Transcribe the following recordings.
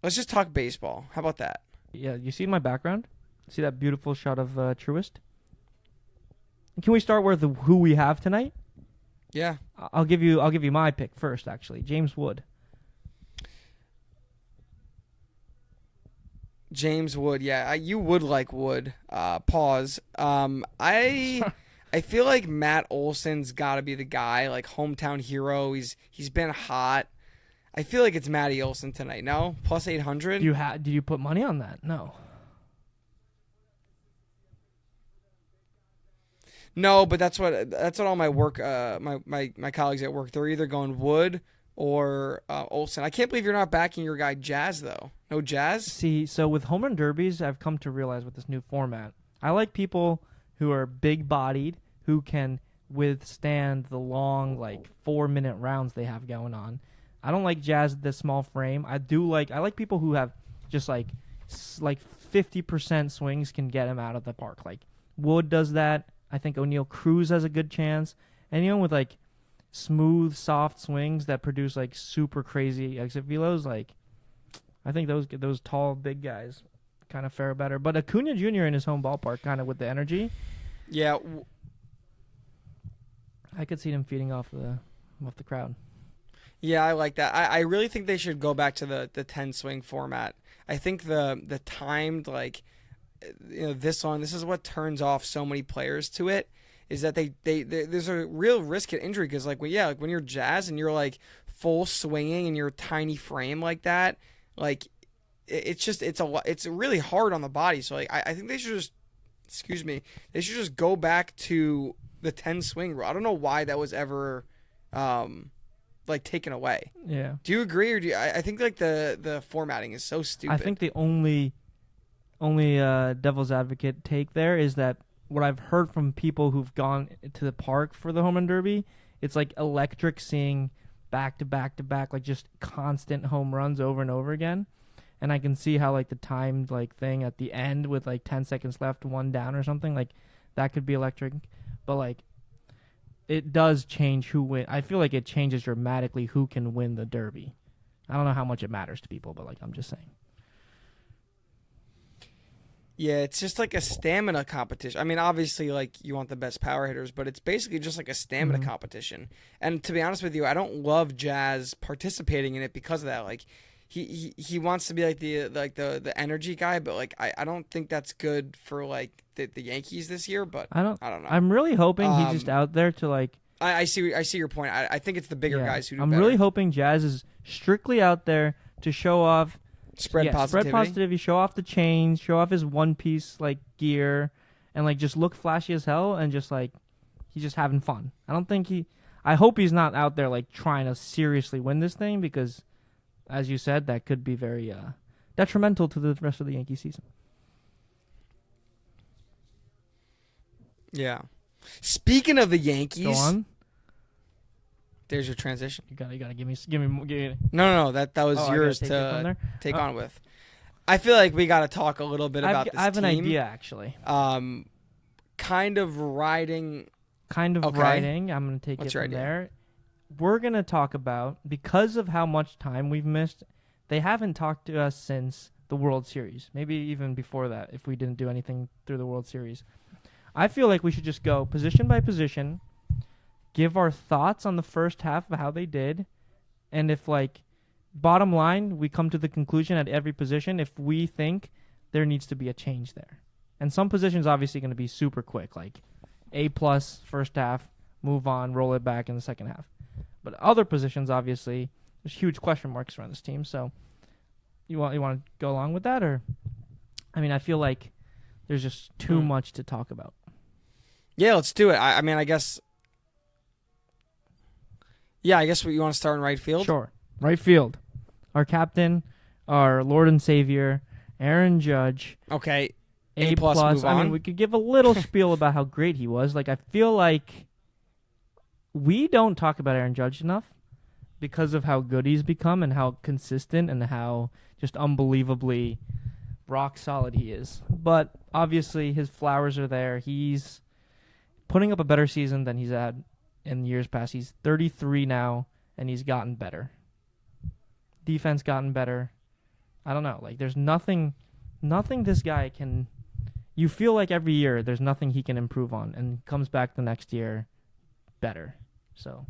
Let's just talk baseball. How about that? Yeah, you see in my background? See that beautiful shot of Truist? Can we start with who we have tonight? Yeah. I'll give you my pick first. Actually, James Wood. James Wood. Yeah, you would like Wood. Pause. I feel like Matt Olson's got to be the guy, like hometown hero. He's been hot. I feel like it's Matty Olson tonight. No, plus 800. Did you put money on that? No. No, but that's what all my work my colleagues at work, they're either going Wood or Olson. I can't believe you're not backing your guy Jazz though. No Jazz? See, so with home run derbies, I've come to realize with this new format, I like people who are big bodied, who can withstand the long, like 4 minute rounds they have going on. I don't like Jazz at this small frame. I like people who have just like 50% swings can get him out of the park. Like Wood does that. I think O'Neal Cruz has a good chance. Anyone with like smooth, soft swings that produce like super crazy exit velos, like I think those tall, big guys kind of fare better. But Acuna Jr. in his home ballpark, kind of with the energy, Yeah. I could see him feeding off the crowd. Yeah, I like that. I really think they should go back to the 10 swing format. I think the timed, like, this long, this is what turns off so many players to it, is that they there's a real risk at injury because, like, when you're Jazz and you're like full swinging and you're a tiny frame like that, like it's really hard on the body. So like I think they should just, excuse me, they should just go back to the 10 swing rule. I don't know why that was ever like taken away. Yeah. Do you agree, or do you, I think like the formatting is so stupid. I think the only devil's advocate take there is that what I've heard from people who've gone to the park for the home run derby, it's like electric seeing back to back to back, like just constant home runs over and over again. And I can see how like the timed like thing at the end with like 10 seconds left, one down or something, like that could be electric. But like it does change who win. I feel like it changes dramatically who can win the derby. I don't know how much it matters to people, but like I'm just saying. Yeah, it's just like a stamina competition. I mean, obviously, like you want the best power hitters, but it's basically just like a stamina competition. And to be honest with you, I don't love Jazz participating in it because of that. Like, he wants to be like the energy guy, but like I don't think that's good for like the Yankees this year. But I don't know. I'm really hoping he's just out there to like. I see your point. I think it's the bigger guys who do I'm better. really hoping Jazz is strictly out there to show off. Spread positivity. Show off the chains, show off his one piece like gear, and like just look flashy as hell, and just like he's just having fun. I hope he's not out there like trying to seriously win this thing because, as you said, that could be very detrimental to the rest of the Yankee season. Yeah. Speaking of the Yankees, Go on. There's your transition. You gotta give me. No. That was yours to take on with. I feel like we got to talk a little bit about this team. I have an idea actually. Kind of riding. I'm gonna take What's it your from idea? there. We're gonna talk about, because of how much time we've missed, they haven't talked to us since the World Series. Maybe even before that, if we didn't do anything through the World Series. I feel like we should just go position by position. Give our thoughts on the first half of how they did. And if, like, bottom line, we come to the conclusion at every position if we think there needs to be a change there. And some positions obviously going to be super quick, like A+ first half, move on, roll it back in the second half. But other positions, obviously, there's huge question marks around this team. So you want to go along with that? Or, I mean, I feel like there's just too much to talk about. Yeah, let's do it. I mean, I guess... Yeah, I guess you want to start in right field? Sure. Right field. Our captain, our Lord and Savior, Aaron Judge. Okay. A+. Move on. I mean, we could give a little spiel about how great he was. Like, I feel like we don't talk about Aaron Judge enough because of how good he's become and how consistent and how just unbelievably rock solid he is. But obviously, his flowers are there. He's putting up a better season than he's had in years past. He's 33 now, and he's gotten better. Defense gotten better. I don't know. Like there's nothing this guy can. You feel like every year there's nothing he can improve on, and comes back the next year better. So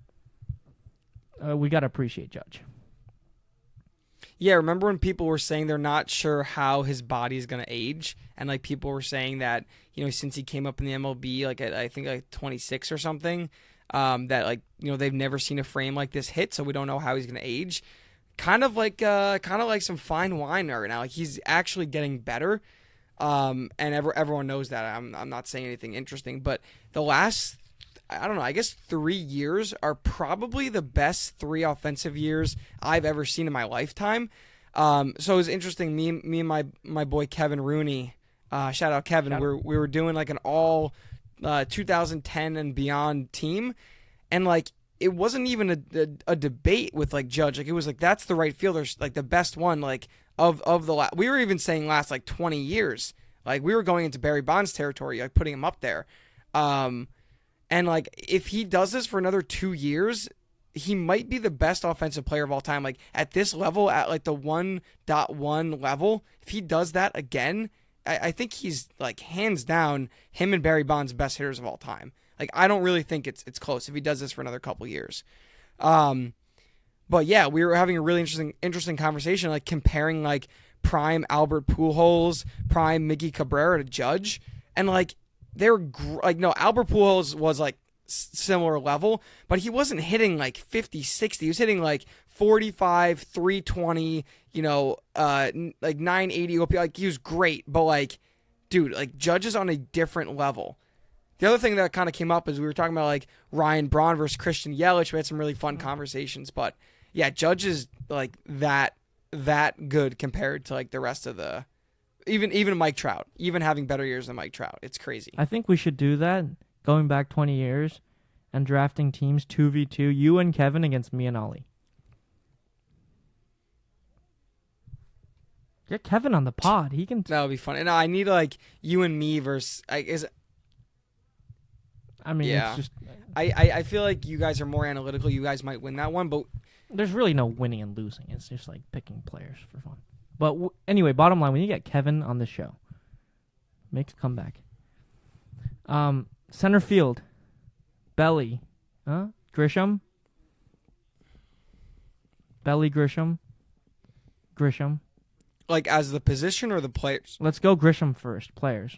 we gotta appreciate Judge. Yeah, remember when people were saying they're not sure how his body is going to age? And, like, people were saying that, since he came up in the MLB, like, at, I think, like, 26 or something, that, like, they've never seen a frame like this hit, so we don't know how he's going to age. Kind of like some fine wine right now. Like, he's actually getting better, and everyone knows that. I'm not saying anything interesting, but the last, I don't know, I guess 3 years are probably the best 3 offensive years I've ever seen in my lifetime. So it was interesting. Me and my boy Kevin Rooney, shout out Kevin. We were doing like an all 2010 and beyond team, and like it wasn't even a debate with like Judge. Like it was like that's the right fielder, like the best one like of the last. We were even saying last like 20 years. Like we were going into Barry Bonds territory, like putting him up there. And, like, if he does this for another 2 years, he might be the best offensive player of all time. Like, at this level, at, like, the 1.1 level, if he does that again, I think he's, like, hands down, him and Barry Bonds best hitters of all time. Like, I don't really think it's close if he does this for another couple years. But, yeah, we were having a really interesting conversation, like, comparing, like, prime Albert Pujols, prime Miggy Cabrera to Judge. And, like, Albert Pujols was like similar level, but he wasn't hitting like 50, 60. He was hitting like 45, 320, like 980 OP. Like he was great, but like, dude, like Judge is on a different level. The other thing that kind of came up is we were talking about like Ryan Braun versus Christian Yelich. We had some really fun conversations, but yeah, Judge is like that good compared to like the rest of the. Even Mike Trout, even having better years than Mike Trout. It's crazy. I think we should do that, going back 20 years and drafting teams 2v2, you and Kevin against me and Ollie. Get Kevin on the pod. He can. That would be fun. And I need like you and me versus. It's just. I feel like you guys are more analytical. You guys might win that one, but there's really no winning and losing. It's just like picking players for fun. But anyway, bottom line, when you get Kevin on the show, make a comeback. Center field, Belly, Grisham, Belly Grisham. Like as the position or the players? Let's go Grisham first, players.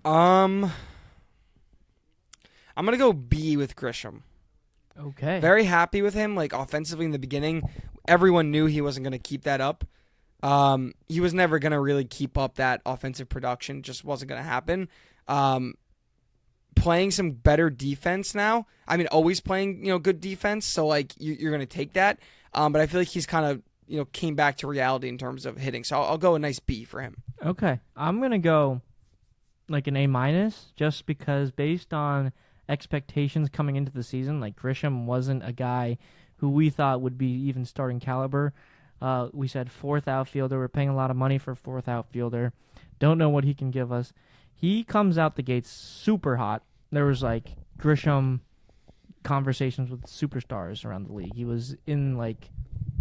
I'm gonna go B with Grisham. Okay. Very happy with him. Like offensively in the beginning, everyone knew he wasn't going to keep that up. He was never going to really keep up that offensive production. Just wasn't going to happen. Playing some better defense now. I mean, always playing good defense. So like you're going to take that. But I feel like he's kind of came back to reality in terms of hitting. So I'll go a nice B for him. Okay, I'm gonna go like an A-, just because based on expectations coming into the season, like Grisham wasn't a guy who we thought would be even starting caliber. We said 4th outfielder. We're paying a lot of money for 4th outfielder. Don't know what he can give us. He comes out the gates super hot. There was like Grisham conversations with superstars around the league. He was in like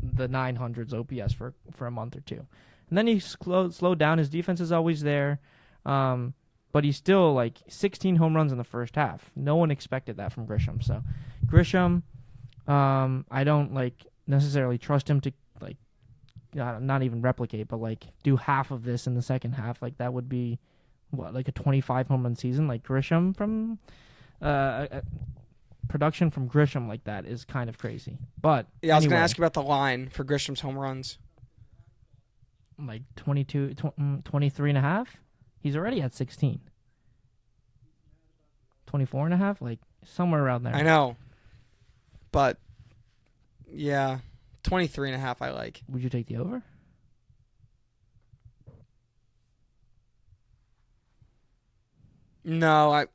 the 900s OPS for a month or two. And then he slowed down. His defense is always there. But he's still like 16 home runs in the first half. No one expected that from Grisham. So Grisham, I don't like necessarily trust him to like not even replicate, but like do half of this in the second half. Like that would be like a 25 home run season. Like Grisham from production from Grisham like that is kind of crazy. But yeah, I was going to ask you about the line for Grisham's home runs. Like 23 and a half. He's already at 16. 24 and a half? Like, somewhere around there. I know. But, yeah, 23 and a half I like. Would you take the over? No,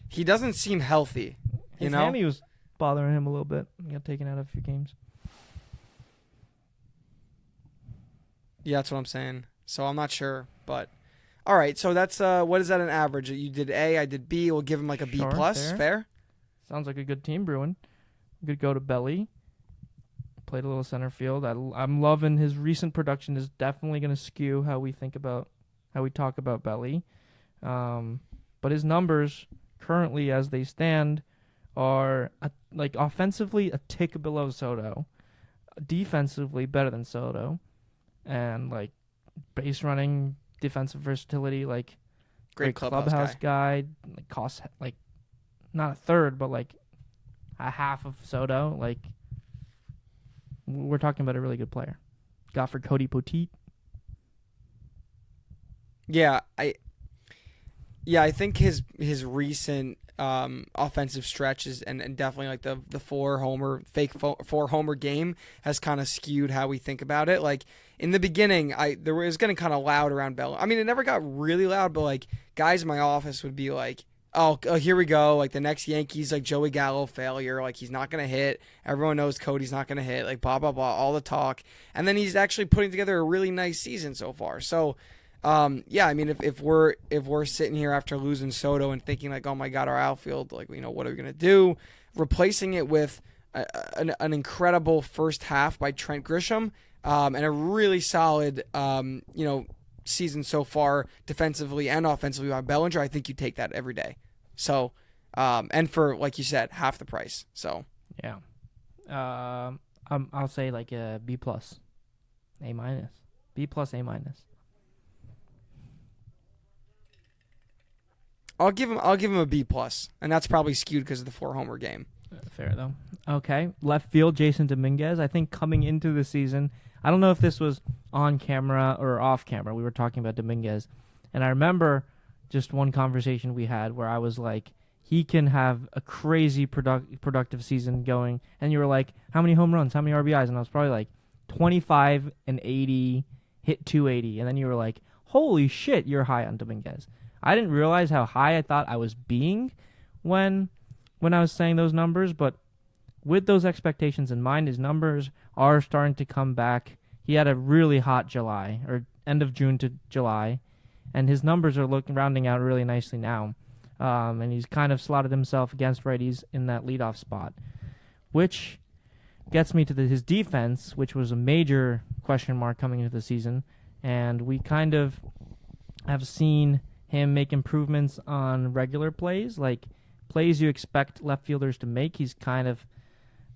he doesn't seem healthy. His hammy was bothering him a little bit. He got taken out of a few games. Yeah, that's what I'm saying. So I'm not sure, but all right. So that's what is that an average? You did A, I did B. We'll give him like a B plus. Fair. Sounds like a good team brewing. Could go to Belly. Played a little center field. I'm loving his recent production. Is definitely going to skew how we talk about Belly. But his numbers currently, as they stand, are offensively a tick below Soto, defensively better than Soto, and like base running, defensive versatility, like Great clubhouse guy. Like costs like not a third, but like a half of Soto. Like we're talking about a really good player. Got for Cody Poteet. Yeah, I think his recent offensive stretches and definitely like the four homer game has kind of skewed how we think about it. Like in the beginning, it was getting kind of loud around Bell. I mean, it never got really loud, but like guys in my office would be like, oh, here we go. Like the next Yankees, like Joey Gallo failure. Like he's not going to hit. Everyone knows Cody's not going to hit. Like blah, blah, blah, all the talk. And then he's actually putting together a really nice season so far. So, yeah, I mean, if we're sitting here after losing Soto and thinking like, oh my God, our outfield, like, what are we going to do? Replacing it with an incredible first half by Trent Grisham, and a really solid, season so far defensively and offensively by Bellinger, I think you take that every day. So, and for, like you said, half the price. So, yeah. I'll say like a B+, A-, B+, A-. I'll give him a B+, and that's probably skewed because of the 4-homer game. Fair though. Okay, left field, Jason Dominguez. I think coming into the season, I don't know if this was on camera or off camera. We were talking about Dominguez, and I remember just one conversation we had where I was like, he can have a crazy productive season going, and you were like, how many home runs, how many RBIs? And I was probably like 25 and 80, hit 280, and then you were like, holy shit, you're high on Dominguez. I didn't realize how high I thought I was being when I was saying those numbers, but with those expectations in mind, his numbers are starting to come back. He had a really hot July, or end of June to July, and his numbers are rounding out really nicely now. And he's kind of slotted himself against righties in that leadoff spot, which gets me to his defense, which was a major question mark coming into the season, and we kind of have seen him make improvements on regular plays, like plays you expect left fielders to make. He's kind of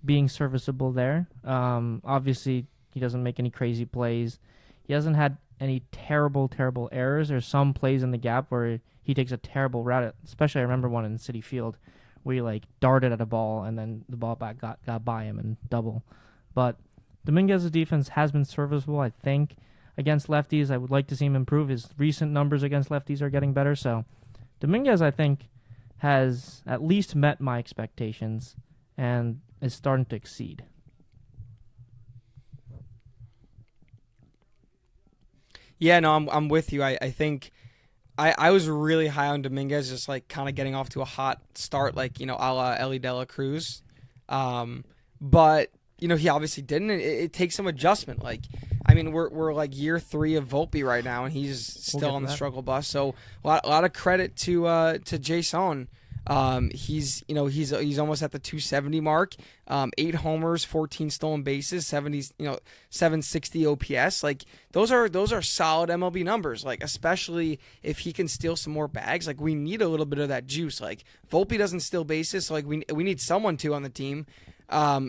being serviceable there. Obviously, he doesn't make any crazy plays. He hasn't had any terrible errors. There's some plays in the gap where he takes a terrible route. Especially, I remember one in City Field where he like darted at a ball and then the ball back got by him and double. But Dominguez's defense has been serviceable, I think. Against lefties, I would like to see him improve. His recent numbers against lefties are getting better. So Dominguez, I think, has at least met my expectations and is starting to exceed. Yeah, no, I'm with you. I think I was really high on Dominguez, just like kind of getting off to a hot start, like, a la Ellie De La Cruz. But, he obviously didn't. It takes some adjustment. Like, I mean, we're like year 3 of Volpe right now, and he's still on the struggle bus. So a lot of credit to Jason. He's almost at the 270 mark. 8 homers, 14 stolen bases, 760 OPS. Like those are solid MLB numbers. Like especially if he can steal some more bags. Like we need a little bit of that juice. Like Volpe doesn't steal bases, so like we need someone to on the team.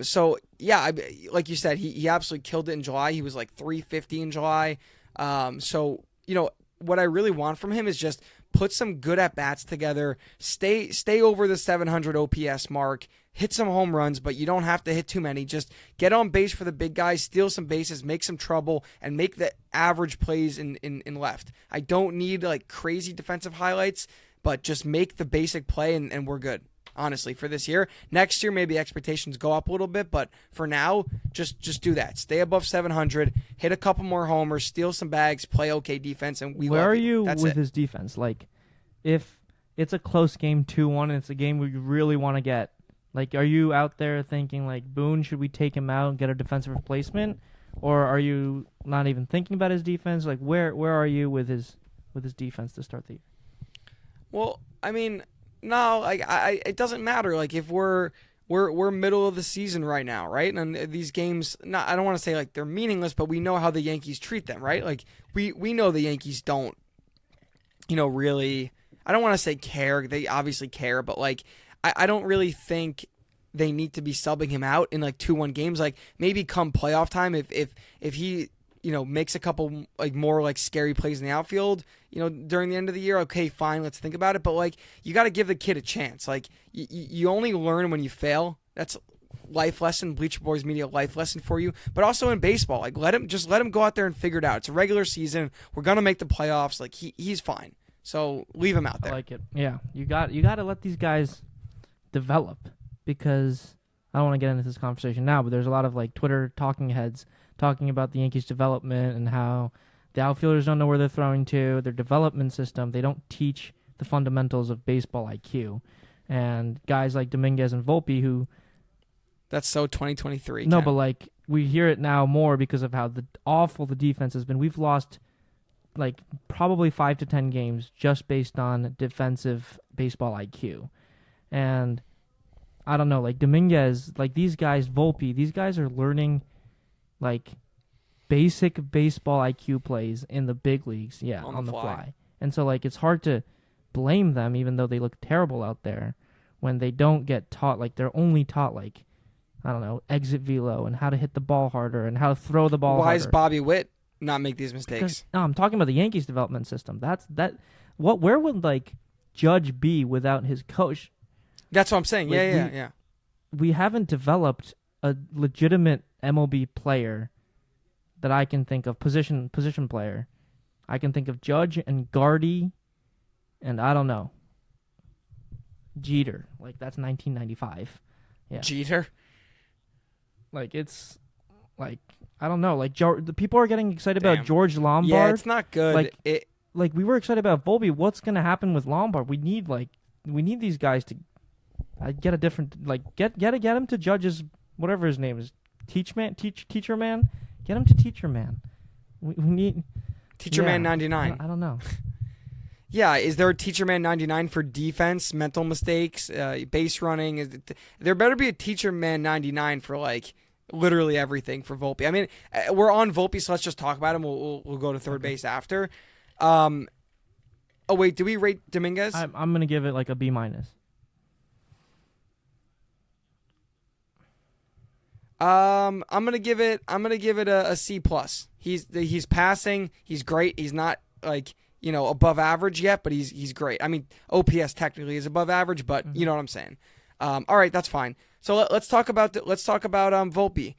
So yeah, like you said, he absolutely killed it in July. He was like 350 in July. So what I really want from him is just put some good at bats together, stay over the 700 OPS mark, hit some home runs, but you don't have to hit too many. Just get on base for the big guys, steal some bases, make some trouble, and make the average plays in left. I don't need like crazy defensive highlights, but just make the basic play and we're good. Honestly, for this year. Next year, maybe expectations go up a little bit, but for now, just do that. Stay above 700, hit a couple more homers, steal some bags, play okay defense, and where are you That's with it. His defense? Like, if it's a close game, 2-1, and it's a game where you really want to get, like, are you out there thinking, like, Boone, should we take him out and get a defensive replacement? Or are you not even thinking about his defense? Like, where are you with his defense to start the year? Well, I mean, No, like it doesn't matter. Like if we're middle of the season right now, right? And these games, not I don't want to say like they're meaningless, but we know how the Yankees treat them, right? Like we know the Yankees don't, really. I don't want to say care. They obviously care, but like I don't really think they need to be subbing him out in like 2-1 games. Like maybe come playoff time, if he makes a couple like more like scary plays in the outfield, during the end of the year, okay, fine, let's think about it. But like you got to give the kid a chance. Like you only learn when you fail. That's life lesson, Bleacher Boys Media life lesson for you. But also in baseball, like let him go out there and figure it out. It's a regular season. We're gonna make the playoffs. Like he's fine. So leave him out there. I like it. Yeah, you got to let these guys develop, because I don't want to get into this conversation now, but there's a lot of like Twitter talking heads talking about the Yankees' development and how the outfielders don't know where they're throwing to, their development system. They don't teach the fundamentals of baseball IQ. And guys like Dominguez and Volpe, who... That's so 2023. No, but like we hear it now more because of how awful the defense has been. We've lost like probably 5 to 10 games just based on defensive baseball IQ. And I don't know, like Dominguez, like these guys, Volpe, these guys are learning like basic baseball IQ plays in the big leagues, on the fly. And so like it's hard to blame them, even though they look terrible out there, when they don't get taught. Like they're only taught like, I don't know, exit velo and how to hit the ball harder and how to throw the ball harder. Why is Bobby Witt not make these mistakes? No, I'm talking about the Yankees development system. Where would like Judge be without his coach? That's what I'm saying. Like, Yeah. We haven't developed a legitimate MLB player that I can think of, position player. I can think of Judge and Gardy, and I don't know, Jeter. Like that's 1995. Yeah, Jeter. Like it's like I don't know. Like the people are getting excited about George Lombard. Yeah, it's not good. Like we were excited about Volpe. What's gonna happen with Lombard? We need these guys to get a different get him to Judge's whatever his name is. Teacher man. Get him to Teacher man. We need Teacher Man 99. I don't know. Yeah, is there a Teacher Man 99 for defense, mental mistakes, base running? There better be a Teacher Man 99 for like literally everything for Volpe. I mean, we're on Volpe, so let's just talk about him. We'll go to third base after. Oh wait, do we rate Dominguez? I'm gonna give it like a B-. I'm gonna give it a C+. He's passing. He's great. He's not like above average yet, but he's great. I mean, OPS technically is above average, but you know what I'm saying. All right, that's fine. So let's talk about Volpe.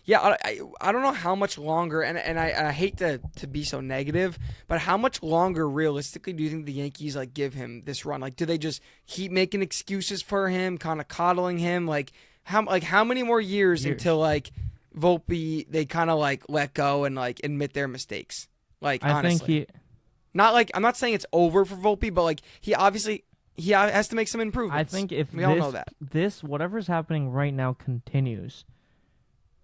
Yeah, I don't know how much longer, and I hate to be so negative, but how much longer realistically do you think the Yankees like give him this run? Like, do they just keep making excuses for him, kind of coddling him? Like how many more years until like Volpe they kind of like let go and like admit their mistakes? Like honestly, not like I'm not saying it's over for Volpe, but like he has to make some improvements. I think if we all know that this whatever's happening right now continues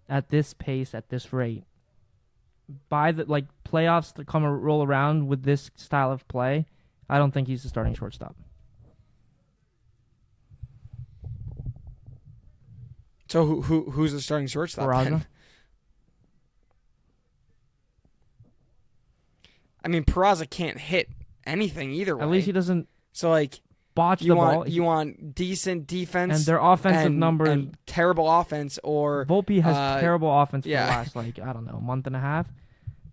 at this pace, at this rate, by the playoffs to roll around with this style of play, I don't think he's the starting shortstop. So who's the starting shortstop? Peraza. I mean, Peraza can't hit anything either way. At least he doesn't. So like botch the ball. You want decent defense and their offensive numbers and terrible offense, or Volpe has terrible offense for the last I don't know, month and a half.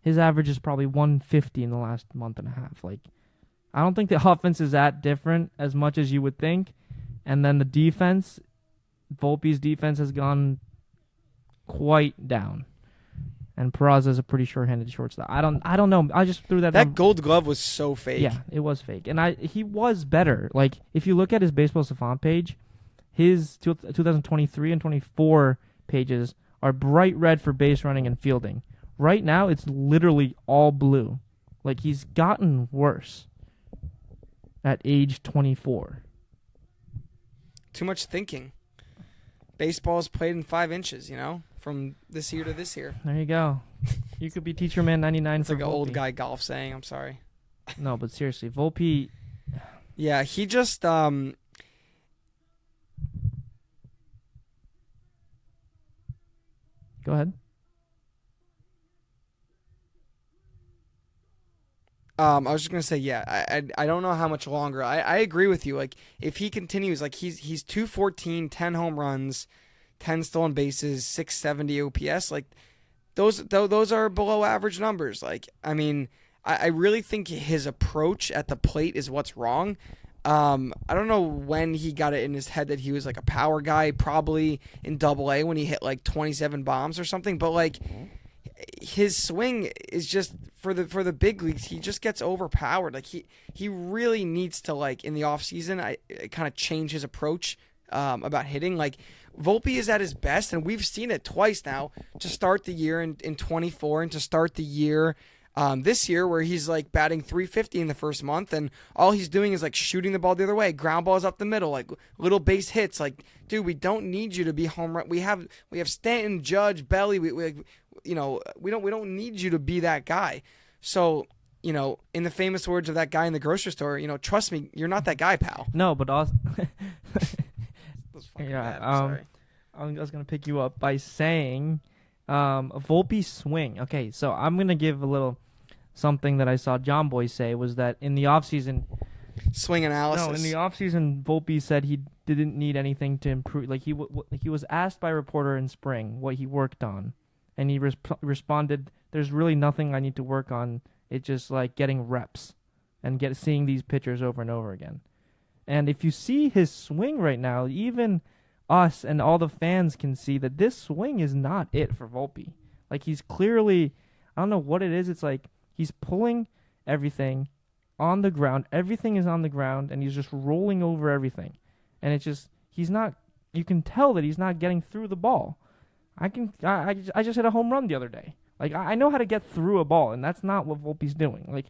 His average is probably 150 in the last month and a half. Like I don't think the offense is that different as much as you would think. And then the defense, Volpe's defense has gone quite down. And Peraza is a pretty sure-handed shortstop. I don't know. I just threw that. That Gold Glove was so fake. Yeah, it was fake. And he was better. Like if you look at his Baseball Savant page, his 2023 and 24 pages are bright red for base running and fielding. Right now, it's literally all blue. Like he's gotten worse at age 24. Too much thinking. Baseball's played in 5 inches, from this year to this year. There you go. You could be Teacher Man 99 It's for like an Volpe. old guy golf saying. I'm sorry. No, but seriously, Volpe. Yeah, he just Go ahead. I was just gonna say, yeah, I don't know how much longer. I agree with you. Like, if he continues, like he's 214, 10 home runs, 10 stolen bases, 670 OPS. Like those are below average numbers. Like, I mean, I really think his approach at the plate is what's wrong. I don't know when he got it in his head that he was like a power guy, probably in Double A when he hit like 27 bombs or something. But like his swing is just for the big leagues. He just gets overpowered. Like he really needs to, like, in the off season, I kind of change his approach about hitting. Like Volpe is at his best, and we've seen it twice now to start the year in 24 and to start the year this year, where he's like batting 350 in the first month, and all he's doing is like shooting the ball the other way, ground balls up the middle, like little base hits. Like, dude, we don't need you to be home run. We have Stanton, Judge, Belly. We don't need you to be that guy. So, in the famous words of that guy in the grocery store, trust me, you're not that guy, pal. No, but also, Yeah. I was gonna pick you up by saying, Volpe swing. Okay, so I'm gonna give a little something that I saw John Boy say was that in the offseason, Swing analysis. no, in the offseason, Volpe said he didn't need anything to improve. Like he was asked by a reporter in spring what he worked on, and he responded, "There's really nothing I need to work on. It's just like getting reps and seeing these pitchers over and over again." And if you see his swing right now, even us and all the fans can see that this swing is not it for Volpe. Like, he's clearly, I don't know what it is. It's like he's pulling everything on the ground. Everything is on the ground, and he's just rolling over everything. And it's just, he's not, you can tell that he's not getting through the ball. I just hit a home run the other day. Like, I know how to get through a ball, and that's not what Volpe's doing. Like,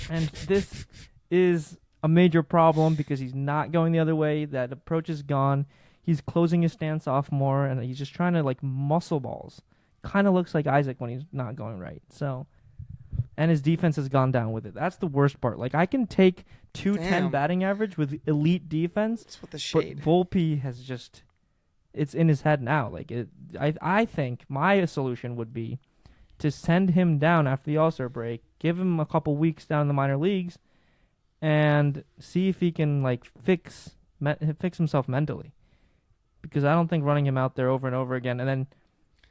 and this is a major problem because he's not going the other way. That approach is gone. He's closing his stance off more, and he's just trying to, like, muscle balls. Kind of looks like Isaac when he's not going right. So, and his defense has gone down with it. That's the worst part. Like, I can take 210 batting average with elite defense. That's what the shade. But Volpe has just, it's in his head now. Like, I think my solution would be to send him down after the All-Star break, give him a couple weeks down in the minor leagues, and see if he can, like, fix himself mentally. Because I don't think running him out there over and over again, and then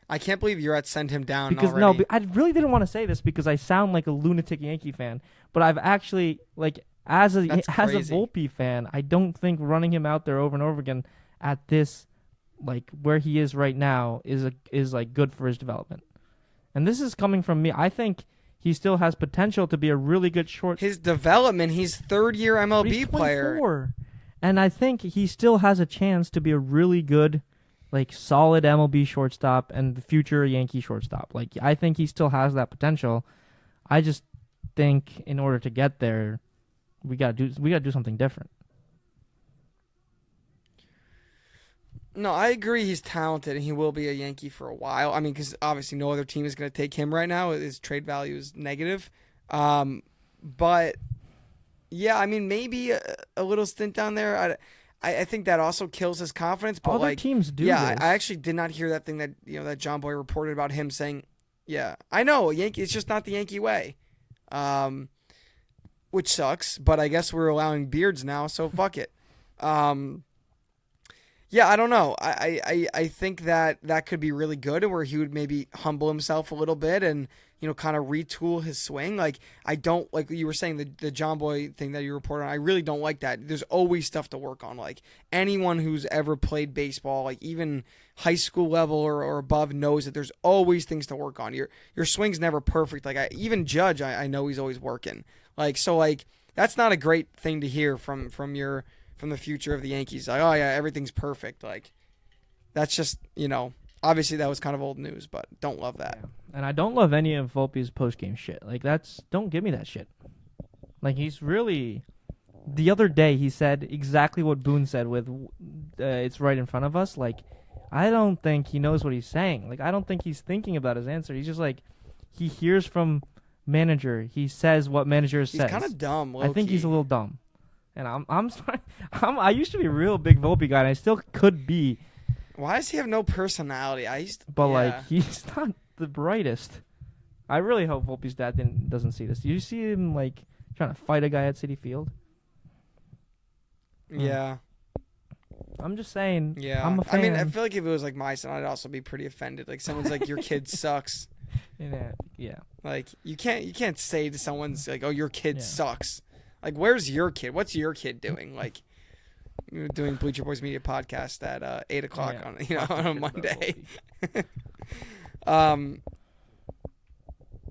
I can't believe you're at send him down because already. No, I really didn't want to say this because I sound like a lunatic Yankee fan, but I've actually, like, as a Volpe fan, I don't think running him out there over and over again at this, like, where he is right now is like good for his development. And this is coming from me. I think he still has potential to be a really good short. His development, he's third-year MLB he's player. 24. And I think he still has a chance to be a really good, like, solid MLB shortstop and the future Yankee shortstop. Like, I think he still has that potential. I just think in order to get there, we gotta do something different. No, I agree he's talented and he will be a Yankee for a while. I mean, because obviously no other team is going to take him right now. His trade value is negative. But, yeah, I mean, maybe a little stint down there. I think that also kills his confidence. But other like, teams do yeah, this. I actually did not hear that thing that that John Boy reported about him saying, yeah, I know, Yankee. It's just not the Yankee way, which sucks. But I guess we're allowing beards now, so fuck it. Yeah, I don't know. I think that could be really good, where he would maybe humble himself a little bit and kind of retool his swing. Like, I don't, like you were saying, the John Boy thing that you reported on, I really don't like that. There's always stuff to work on. Like, anyone who's ever played baseball, like even high school level or above, knows that there's always things to work on. Your swing's never perfect. Like, even Judge, I know he's always working. Like, so, like, that's not a great thing to hear from the future of the Yankees. Like, oh yeah, everything's perfect. Like, that's just, obviously that was kind of old news, but don't love that. Yeah. And I don't love any of Volpe's post-game shit. Like, don't give me that shit. Like, he's really, the other day he said exactly what Boone said with, it's right in front of us. Like, I don't think he knows what he's saying. Like, I don't think he's thinking about his answer. He's just like, he hears from manager. He says what manager says. He's kind of dumb, I think he's a little dumb. And I'm sorry. I used to be a real big Volpe guy, and I still could be. Why does he have no personality? But like, he's not the brightest. I really hope Volpe's dad doesn't see this. Do you see him like trying to fight a guy at Citi Field? Yeah. I'm just saying. Yeah. I'm a fan. I mean, I feel like if it was like my son, I'd also be pretty offended. Like someone's like, "Your kid sucks." Yeah. Like you can't say to someone's like, "Oh, your kid sucks." Like, where's your kid? What's your kid doing? Like, you're doing Bleacher Boys Media podcast at 8:00 on a Monday.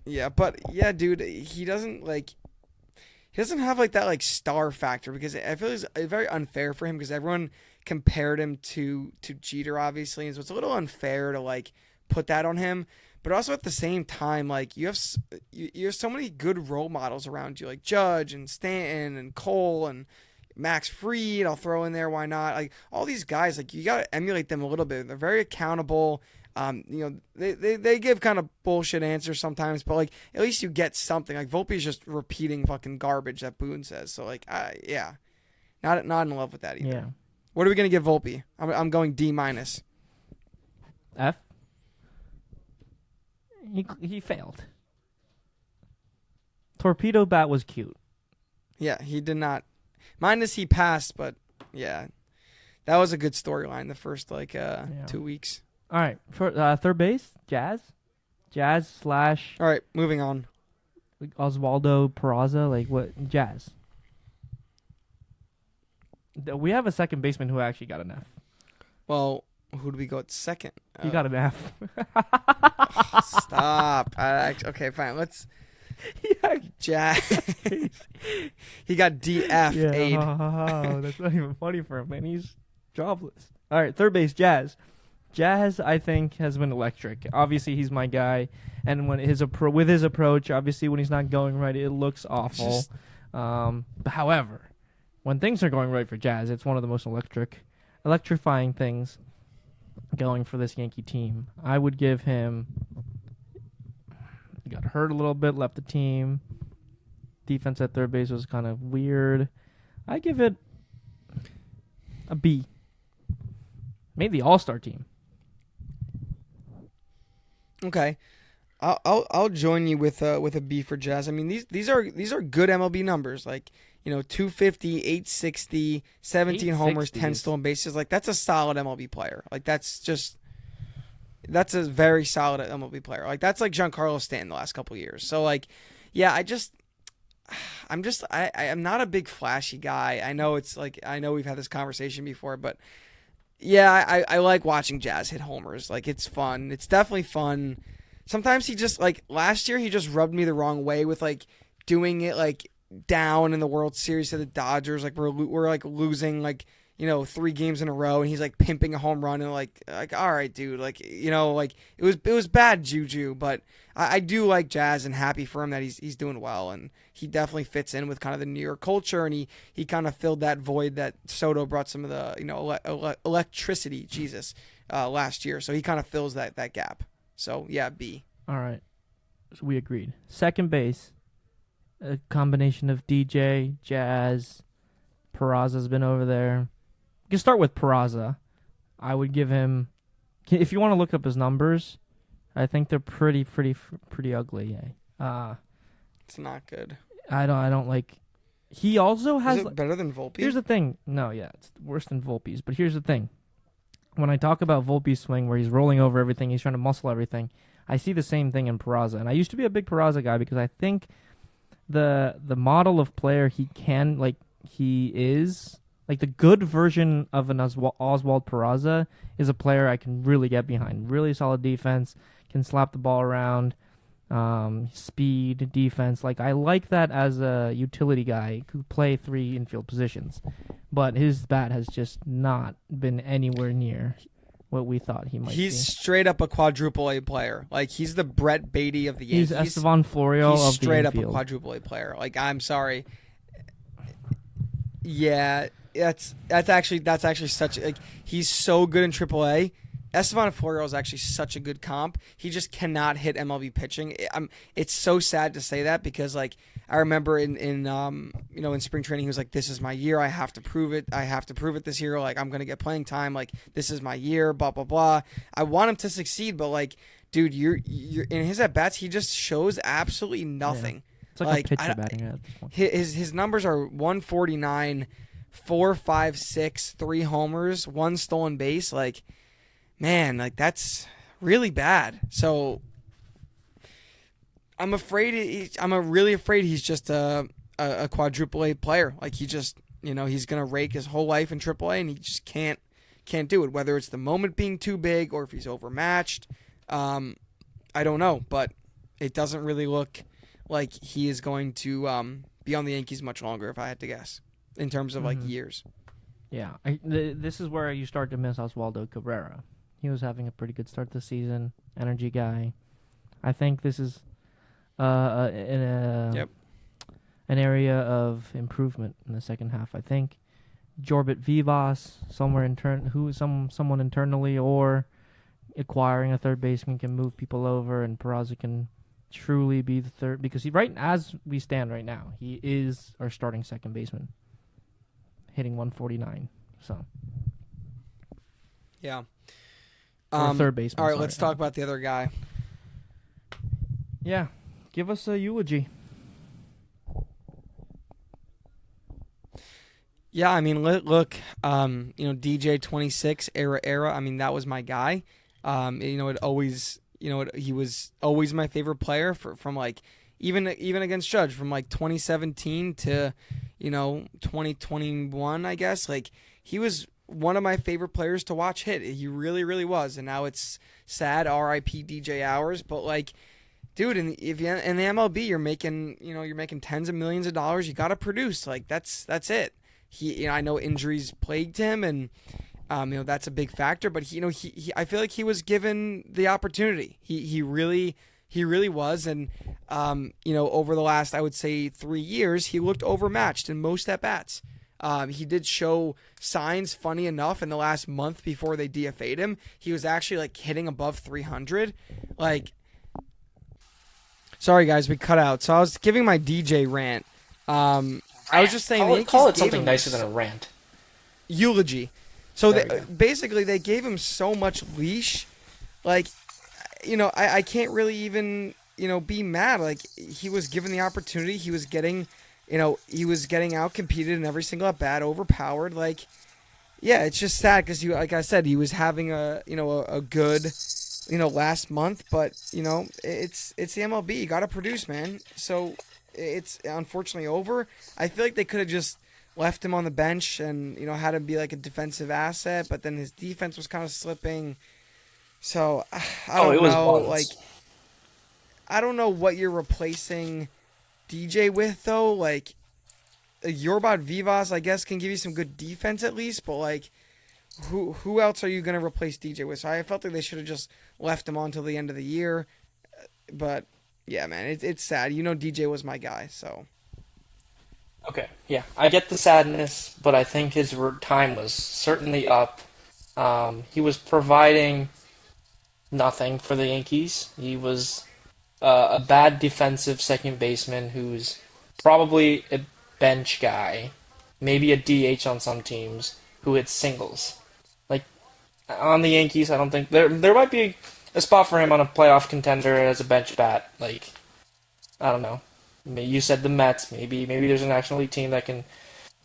Yeah, but yeah, dude, he doesn't have like that like star factor because I feel it's very unfair for him because everyone compared him to Jeter obviously, and so it's a little unfair to like put that on him. But also at the same time, like you have so many good role models around you, like Judge and Stanton and Cole and Max Fried. I'll throw in there, why not? Like all these guys, like you gotta emulate them a little bit. They're very accountable. They give kind of bullshit answers sometimes, but like at least you get something. Like Volpe's just repeating fucking garbage that Boone says. So like, not in love with that either. Yeah. What are we gonna give Volpe? I'm going D-. F. He failed. Torpedo bat was cute. Yeah, he did not. Minus he passed, but yeah, that was a good storyline the first 2 weeks. All right, for third base, Jazz / All right, moving on. Oswaldo Peraza, like what? Jazz. We have a second baseman who actually got an F. Well, who do we go at second? He got an F. Stop. Okay, fine. Let's. Jazz. He got DF. Yeah, that's not even funny for him, man. He's jobless. All right, third base, Jazz. Jazz, I think, has been electric. Obviously, he's my guy, and when with his approach, obviously, when he's not going right, it looks awful. However, when things are going right for Jazz, it's one of the most electrifying things going for this Yankee team. I would give him. He got hurt a little bit, left the team. Defense at third base was kind of weird. I give it a B. Made the All-Star team. Okay, I'll join you with a B for Jazz. I mean these are good MLB numbers, like 250, 860, 17 homers, 10 stolen bases. Like that's a solid MLB player. Like that's a very solid MLB player. Like that's like Giancarlo Stanton the last couple of years. So like, yeah, I'm not a big flashy guy. I know we've had this conversation before, but yeah, I like watching Jazz hit homers. Like it's fun. It's definitely fun. Sometimes he just like last year he just rubbed me the wrong way with like doing it like down in the World Series to the Dodgers. Like we're like losing like 3 games in a row, and he's like pimping a home run and like all right, dude, like like it was bad juju, but I do like Jazz and happy for him that he's doing well, and he definitely fits in with kind of the New York culture, and he kind of filled that void that Soto brought some of the electricity last year, so he kind of fills that gap. So yeah, B. All right, so we agreed. Second base, a combination of DJ, Jazz, Peraza's been over there. You can start with Peraza. I would give him, if you want to look up his numbers, I think they're pretty ugly. It's not good. I don't like. He also has. Is it better than Volpe? Here's the thing. No, yeah, it's worse than Volpe's. But here's the thing. When I talk about Volpe's swing, where he's rolling over everything, he's trying to muscle everything, I see the same thing in Peraza. And I used to be a big Peraza guy because I think the model of player he is. Like, the good version of an Oswald Peraza is a player I can really get behind. Really solid defense, can slap the ball around, speed, defense. Like, I like that as a utility guy who play 3 infield positions. But his bat has just not been anywhere near what we thought he might be. He's straight up a quadruple A player. Like, he's the Brett Beatty of the Yankees. He's Estevan Florio of the He's straight up infield. a quadruple A player. Like, I'm sorry. Yeah. That's actually such he's so good in AAA, Estevan Florial is actually such a good comp. He just cannot hit MLB pitching. It's so sad to say that because like I remember in spring training he was like, "This is my year. I have to prove it. I have to prove it this year. Like I'm gonna get playing time. Like this is my year. Blah blah blah." I want him to succeed, but like, dude, you're in his at bats. He just shows absolutely nothing. Yeah. It's like a pitcher batting at this point. His numbers are 149, 4.56, 3 homers, 1 stolen base. Like, man, like that's really bad. So I'm really afraid he's just a quadruple A player. Like he just, he's gonna rake his whole life in Triple A, and he just can't do it. Whether it's the moment being too big or if he's overmatched, I don't know. But it doesn't really look like he is going to be on the Yankees much longer, if I had to guess, in terms of like years. Yeah, this is where you start to miss Oswaldo Cabrera. He was having a pretty good start this season, energy guy. I think this is an area of improvement in the second half. I think Jorbit Vivas, someone internally, or acquiring a third baseman can move people over, and Peraza can truly be the third, because as we stand right now, he is our starting second baseman, hitting 149. So yeah, third baseman. All right, let's talk about the other guy. Yeah, give us a eulogy. Yeah, I mean, look, DJ 26 era. I mean, that was my guy. It always. He was always my favorite player from like even against Judge from like 2017 to 2021, I guess. Like he was one of my favorite players to watch hit. He really, really was. And now it's sad, R.I.P. DJ Hours. But like, dude, if you in the MLB, you're making tens of millions of dollars. You got to produce. Like that's it. I know injuries plagued him and. That's a big factor, but I feel like he was given the opportunity. He really was, and over the last, I would say 3 years, he looked overmatched in most at bats. He did show signs, funny enough, in the last month before they DFA'd him, he was actually like hitting above 300. Like, sorry guys, we cut out. So I was giving my DJ rant. I was just saying, call it something nicer than a rant. Eulogy. So basically, they gave him so much leash, like, I can't really even, be mad. Like, he was given the opportunity. He was getting, out competed in every single at bat, overpowered. Like, yeah, it's just sad because like I said, he was having a good, last month. But it's the MLB. You got to produce, man. So it's unfortunately over. I feel like they could have just left him on the bench and, had him be like a defensive asset, but then his defense was kind of slipping. So, I don't know. Like, I don't know what you're replacing DJ with, though. Like, Yorbad Vivas, I guess, can give you some good defense at least, but, like, who else are you going to replace DJ with? So I felt like they should have just left him on till the end of the year. But, yeah, man, it's sad. DJ was my guy, so... Okay, yeah, I get the sadness, but I think his time was certainly up. He was providing nothing for the Yankees. He was a bad defensive second baseman who's probably a bench guy, maybe a DH on some teams, who hits singles. Like, on the Yankees, I don't think... There might be a spot for him on a playoff contender as a bench bat. Like, I don't know. You said the Mets. Maybe there's a National League team that can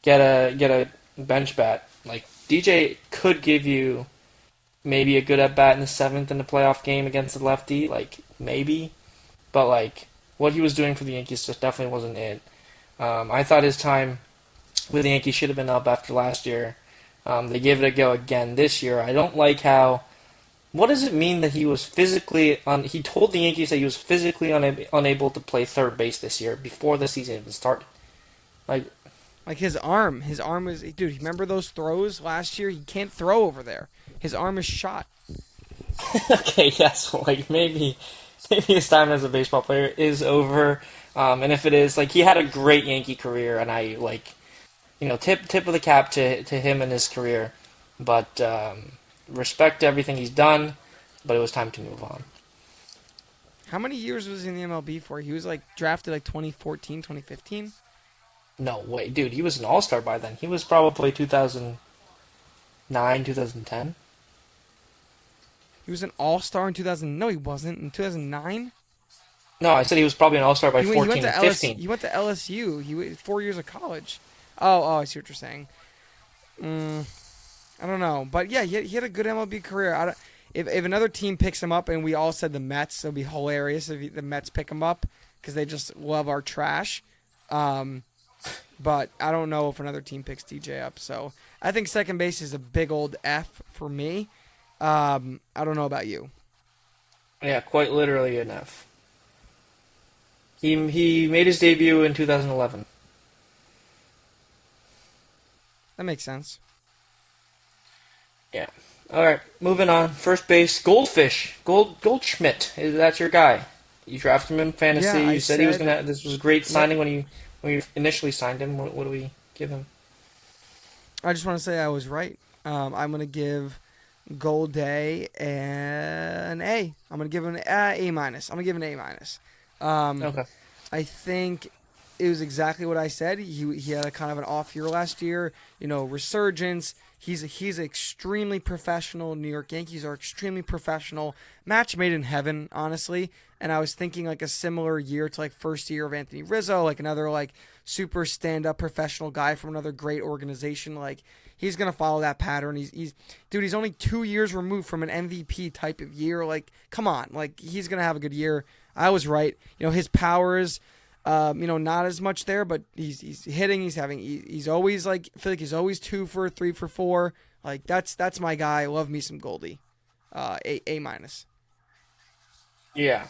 get a bench bat. Like DJ could give you maybe a good at bat in the seventh in the playoff game against the lefty. Like maybe, but like what he was doing for the Yankees just definitely wasn't it. I thought his time with the Yankees should have been up after last year. They gave it a go again this year. I don't like how. What does it mean that he was physically he told the Yankees that he was physically unable to play third base this year before the season even started? Like his arm is, dude. Remember those throws last year? He can't throw over there. His arm is shot. Okay, yes, like maybe his time as a baseball player is over. And if it is, like he had a great Yankee career, and I like, tip of the cap to him and his career. But respect everything he's done, but it was time to move on. How many years was he in the MLB for? He was like drafted like 2014, 2015. No way, dude. He was an all star by then. He was probably 2009, 2010. He was an all-star in 2000. No, he wasn't. In 2009? No, I said he was probably an all star by He went 14 to and LSU. 15. He went to LSU. He went 4 years of college. Oh, I see what you're saying. Mm, I don't know, but yeah, he had a good MLB career. If another team picks him up, and we all said the Mets, it'll be hilarious if the Mets pick him up because they just love our trash. Um, but I don't know if another team picks DJ up. So I think second base is a big old F for me. I don't know about you. Yeah, quite literally an F. He made his debut in 2011. That makes sense. Yeah. All right, moving on. First base, Goldfish, Goldschmidt. That's your guy. You drafted him in fantasy. Yeah, I You said he was said. gonna. This was a great Yep. signing when you initially signed him. What do we give him? I just want to say I was right. I'm gonna give Gold Day an A. I'm gonna give him an A minus. I'm gonna give him an A minus. Um, Okay. I think it was exactly what I said. He had a kind of an off year last year. Resurgence. He's extremely professional. New York Yankees are extremely professional. Match made in heaven, honestly. And I was thinking like a similar year to like first year of Anthony Rizzo, like another like super stand up professional guy from another great organization. Like he's gonna follow that pattern. He's only 2 years removed from an MVP type of year. Like come on, like he's gonna have a good year. I was right. His powers. Not as much there, but he's hitting. He's always like I feel like he's always 2 for 3 for 4. Like that's my guy. Love me some Goldie. A minus. Yeah.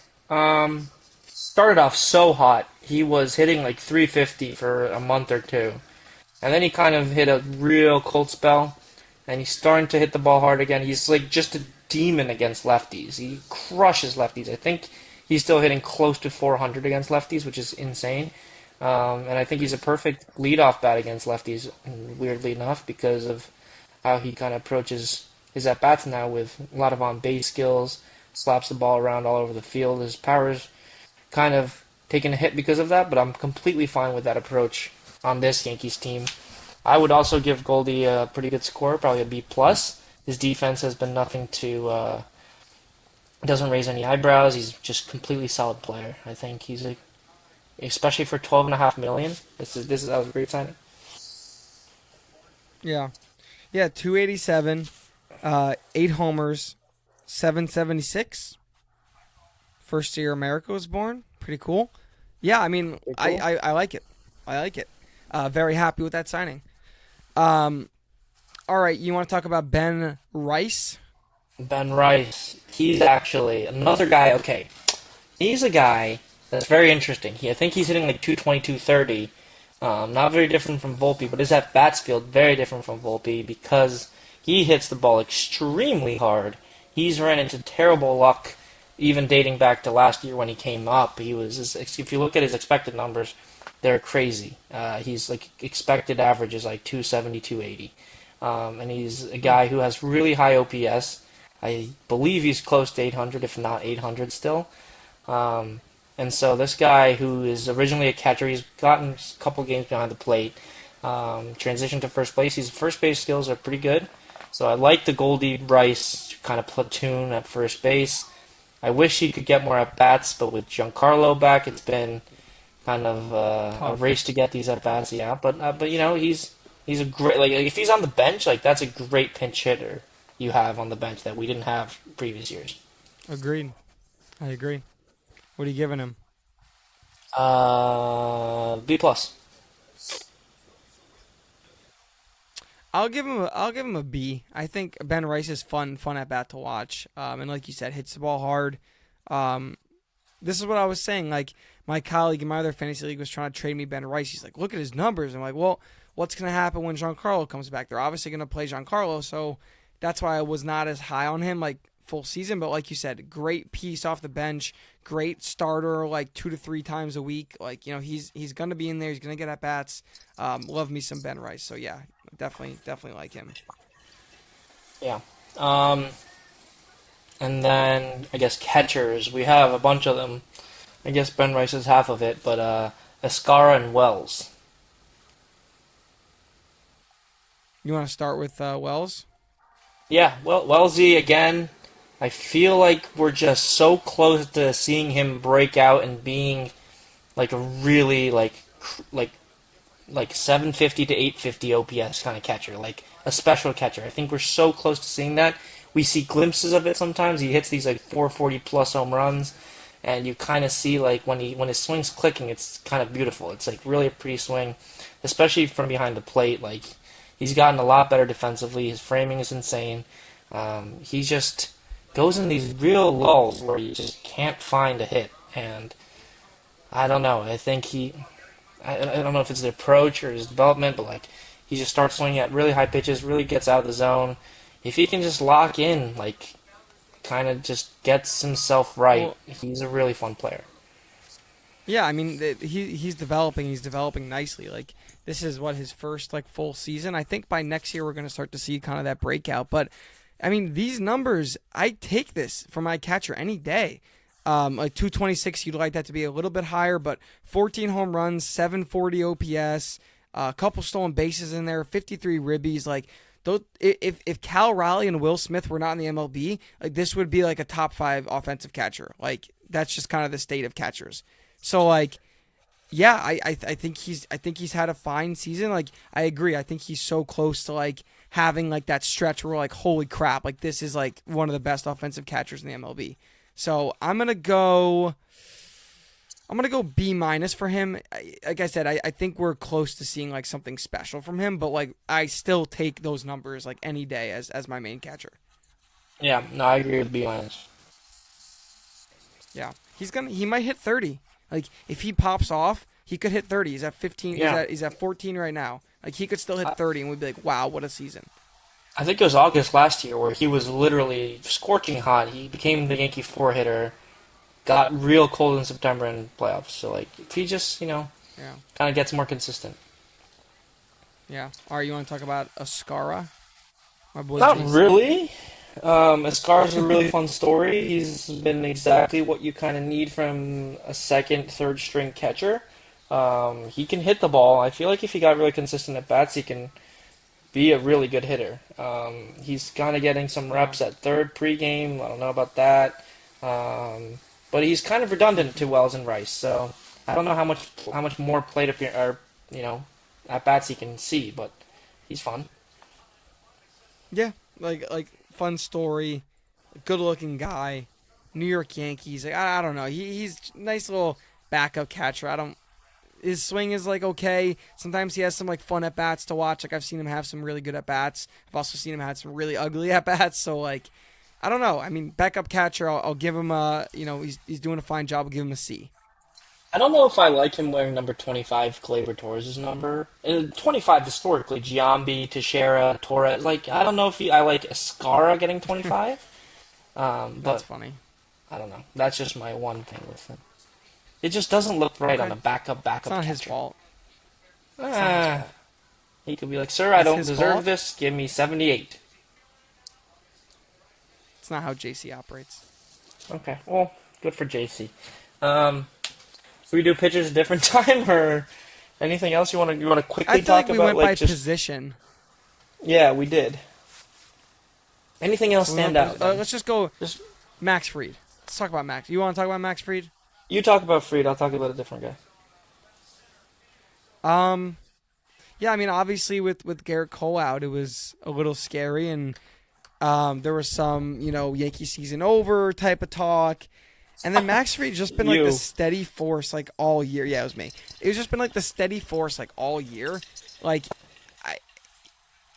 Started off so hot. He was hitting like 350 for a month or two, and then he kind of hit a real cold spell, and he's starting to hit the ball hard again. He's like just a demon against lefties. He crushes lefties. I think he's still hitting close to 400 against lefties, which is insane. And I think he's a perfect leadoff bat against lefties, weirdly enough, because of how he kind of approaches his at bats now with a lot of on base skills, slaps the ball around all over the field. His power's kind of taken a hit because of that, but I'm completely fine with that approach on this Yankees team. I would also give Goldie a pretty good score, probably a B plus. His defense has been nothing to doesn't raise any eyebrows. He's just completely solid player. I think especially for 12.5 million. That was a great signing. Yeah, yeah. 287, 8 homers, 776. First year America was born. Pretty cool. Yeah, I mean, Pretty I, cool. I, I like it. I like it. Very happy with that signing. Um, all right, you want to talk about Ben Rice? Ben Rice. He's actually another guy. Okay, he's a guy that's very interesting. I think he's hitting like 220, 230. Not very different from Volpe, but his at bats field very different from Volpe because he hits the ball extremely hard. He's ran into terrible luck, even dating back to last year when he came up. If you look at his expected numbers, they're crazy. He's like expected average is like 270, 280. And he's a guy who has really high OPS. I believe he's close to 800, if not 800 still. Um, and so this guy, who is originally a catcher, he's gotten a couple games behind the plate, transitioned to first base. His first base skills are pretty good. So I like the Goldie Rice kind of platoon at first base. I wish he could get more at bats, but with Giancarlo back, it's been kind of a Tough. race to get these at bats. Yeah, but he's a great, like if he's on the bench, like that's a great pinch hitter you have on the bench that we didn't have previous years. Agreed. I agree. What are you giving him? B plus. I'll give him a B. I think Ben Rice is fun at bat to watch. And like you said, hits the ball hard. Um, this is what I was saying. Like my colleague in my other fantasy league was trying to trade me Ben Rice. He's like, look at his numbers. I'm like, well, what's gonna happen when Giancarlo comes back? They're obviously gonna play Giancarlo, so that's why I was not as high on him like full season. But like you said, great piece off the bench, great starter, like 2 to 3 times a week. Like he's gonna be in there. He's gonna get at bats. Love me some Ben Rice. So yeah, definitely like him. Yeah. Um, and then I guess catchers. We have a bunch of them. I guess Ben Rice is half of it, but Escara and Wells. You want to start with Wells? Yeah, well, Wellesley again. I feel like we're just so close to seeing him break out and being like a really like 750 to 850 OPS kind of catcher, like a special catcher. I think we're so close to seeing that. We see glimpses of it sometimes. He hits these like 440 plus home runs, and you kind of see like when his swing's clicking, it's kind of beautiful. It's like really a pretty swing, especially from behind the plate. Like he's gotten a lot better defensively. His framing is insane. He just goes in these real lulls where you just can't find a hit, and I don't know. I don't know if it's the approach or his development, but like he just starts swinging at really high pitches, really gets out of the zone. If he can just lock in, like kind of just gets himself right, Well, he's a really fun player. yeah, I mean he's developing. He's developing nicely. Like this is what his first like full season. I think by next year we're going to start to see kind of that breakout. But I mean these numbers, I take this for my catcher any day. Like 226, you'd like that to be a little bit higher, but 14 home runs, 740 OPS, a couple stolen bases in there, 53 ribbies. Like those, if Cal Raleigh and Will Smith were not in the MLB, like this would be like a top five offensive catcher. Like that's just kind of the state of catchers. So like yeah, I think he's had a fine season. Like I agree. I think he's so close to like having like that stretch where like holy crap, like this is like one of the best offensive catchers in the MLB. So I'm gonna go B minus for him. Like I said, I think we're close to seeing like something special from him, but like I still take those numbers like any day as my main catcher. Yeah, no, I agree with B minus. Yeah, he might hit 30. Like if he pops off, he could hit 30. He's at 15. Yeah, He's at 14 right now. Like he could still hit I, 30, and we'd be like, wow, what a season. I think it was August last year where he was literally scorching hot. He became the Yankee four hitter. Got real cold in September in playoffs. So like, if he just Yeah, kind of gets more consistent. yeah. All right, you want to talk about Ascara, my boy Not JC? really. Escar's a really fun story. He's been exactly what you kind of need from a second, third string catcher. He can hit the ball. I feel like if he got really consistent at bats, he can be a really good hitter. He's kind of getting some Yeah. reps at third pregame. I don't know about that. But he's kind of redundant to Wells and Rice. So I don't know how much more plate appear or you know at bats he can see, but he's fun. Yeah, like fun story, good looking guy, New York Yankees. Like I don't know, he's nice little backup catcher. I don't. His swing is like okay. Sometimes he has some like fun at bats to watch. Like I've seen him have some really good at bats. I've also seen him have some really ugly at bats. So like, I don't know. I mean, backup catcher. I'll give him a. He's doing a fine job. I'll give him a C. I don't know if I like him wearing number 25, Gleyber Torres' number. 25 historically, Giambi, Teixeira, Torres. Like, I don't know if I like Escara getting 25. That's But funny. I don't know. That's just my one thing with him. It just doesn't look right on Okay, a backup it's backup not his catcher. fault. It's not his Ah, fault. he could be like, "Sir, I It's don't his deserve fault. this. Give me 78." It's not how JC operates. Okay, well, good for JC. Um, should we do pitchers a different time or anything else you want to I quickly feel like talk we about? went by Like just position. yeah, we did. Anything else So we went stand by, out then? let's just go Just Max Fried. Let's talk about Max. You want to talk about Max Fried? you talk about Freed. I'll talk about a different guy. Um, yeah, I mean, obviously with Garrett Cole out, it was a little scary, and there was some Yankee season over type of talk, and then Max Fried just been like the You. steady force like all year. Yeah, it was me. It was just been like the steady force like all year. Like I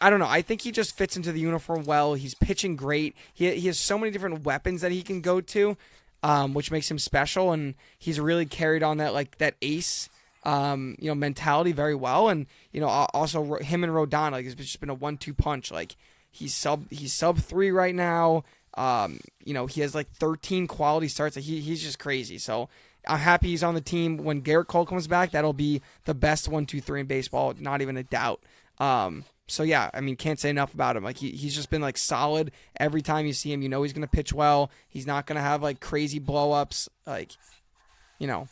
I don't know. I think he just fits into the uniform well. He's pitching great. He has so many different weapons that he can go to, which makes him special. And he's really carried on that like that ace, mentality very well. And also him and Rodon like it's just been a 1-2 punch. Like he's sub 3 right now. He has like 13 quality starts. Like, he's just crazy. So I'm happy he's on the team. When Garrett Cole comes back, that'll be the best 1-2-3 in baseball. Not even a doubt. So yeah, I mean, can't say enough about him. Like he's just been like solid every time you see him. You know he's gonna pitch well. He's not gonna have like crazy blow ups. Like, you know,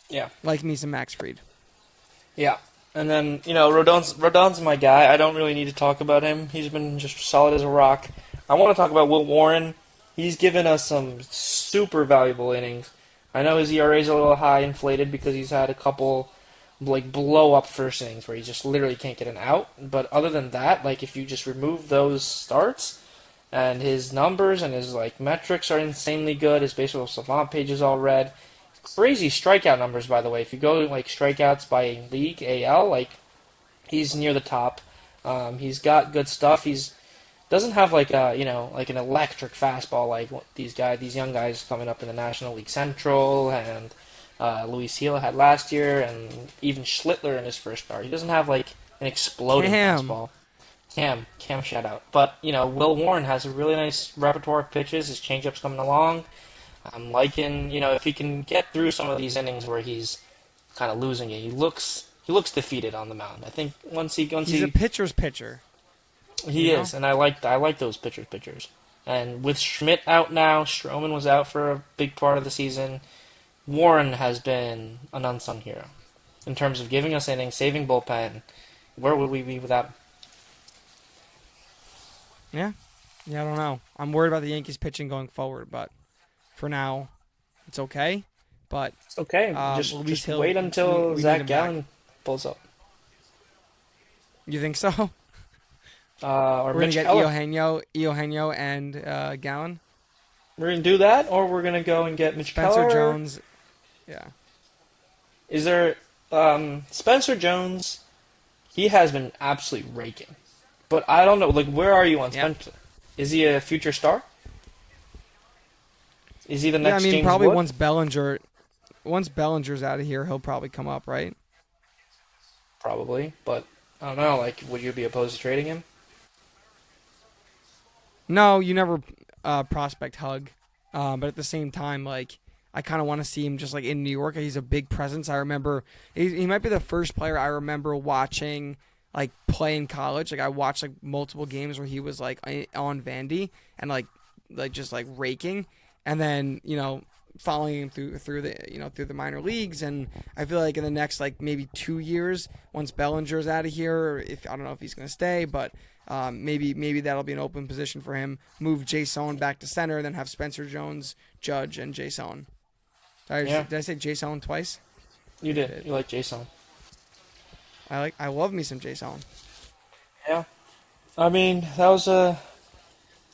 Yeah. like me some Max Fried. Yeah. And then, Rodon's my guy. I don't really need to talk about him. He's been just solid as a rock. I want to talk about Will Warren. He's given us some super valuable innings. I know his ERA is a little high inflated because he's had a couple like blow up first innings where he just literally can't get an out. But other than that, like if you just remove those starts and his numbers and his like metrics are insanely good, his baseball savant page is all red. Crazy strikeout numbers, by the way. If you go like strikeouts by league AL, like he's near the top. He's got good stuff. He's doesn't have like a like an electric fastball like these young guys coming up in the National League Central and Luis Gil had last year, and even Schlittler in his first start. He doesn't have like an exploding fastball. Cam, shout out. But Will Warren has a really nice repertoire of pitches. His changeup's coming along. I'm liking, if he can get through some of these innings where he's kind of losing it. He looks defeated on the mound. I think He's a pitcher's pitcher. He is, and I like those pitchers. And with Schmidt out now, Stroman was out for a big part of the season. Warren has been an unsung hero in terms of giving us innings, saving bullpen. Where would we be without him? Yeah, I don't know. I'm worried about the Yankees pitching going forward, but for now, it's okay. But It's okay. Luis Just Hill, wait until we need Zach him Gallen back. pulls up. You think so? Or We're gonna Mitch get Keller. Eugenio, and Gallen. We're gonna do that, or we're gonna go and get Mitch Spencer Keller. Jones. Yeah. Is there Spencer Jones? He has been absolutely raking, but I don't know. Like, where are you on Yep. Spencer? Is he a future star? Is he the Yeah, I next mean, James probably Wood? once Bellinger's out of here, he'll probably come up, right? Probably, but I don't know. Like, would you be opposed to trading him? No, you never prospect hug, but at the same time, like I kind of want to see him just like in New York. He's a big presence. I remember he might be the first player I remember watching like play in college. Like I watched like multiple games where he was like on Vandy and like just like raking, and then following him through the through the minor leagues. And I feel like in the next like maybe 2 years, once Bellinger's out of here, or if I don't know if he's gonna stay, but maybe that'll be an open position for him. Move Jason back to center, then have Spencer Jones, Judge, and Jason. Yeah. Did I say Jason twice? You I did. did. You like Jason? I love me some Jason. Yeah. I mean, that was a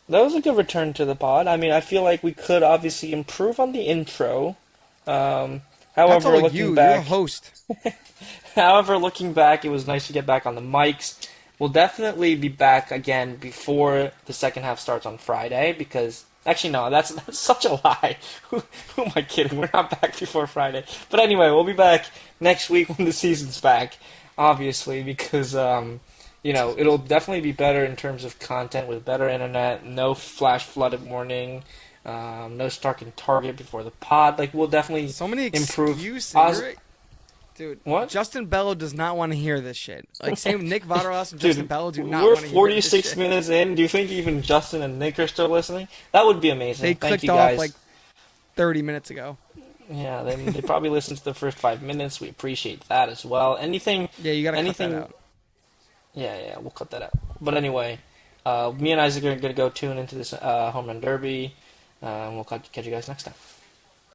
good return to the pod. I mean, I feel like we could obviously improve on the intro. That's However, all looking you're a back, host. it was nice to get back on the mics. We'll definitely be back again before the second half starts on Friday because actually no, that's such a lie. Who am I kidding? We're not back before Friday. But anyway, we'll be back next week when the season's back, obviously, because it'll definitely be better in terms of content with better internet, no flash flooded warning, no Stark and Target before the pod. Like we'll definitely So many improve. excuses. Dude, What? Justin Bello does not want to hear this shit. Like, same Nick Vaterlos and Dude, Justin Bello do not we're want to hear this 46 shit. minutes in. Do you think even Justin and Nick are still listening? That would be amazing. They Thank clicked you guys. off like 30 minutes ago. Yeah, they probably listened to the first 5 minutes. We appreciate that as well. Anything? Yeah, you gotta anything? cut that out. Yeah, we'll cut that out. But anyway, me and Isaac are gonna go tune into this home run derby. We'll catch you guys next time.